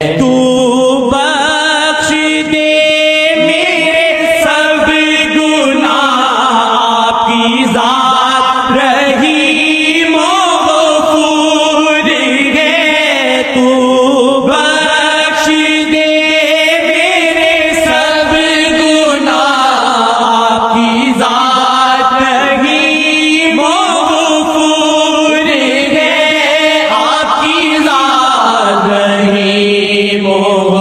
تو بخش دے میرے سب گناہ کی ذات رحیم و غفور ہے تو بخش دے میرے سب گناہ کی ذات رحیم و غفور ہے آپ کی ذات رحیم و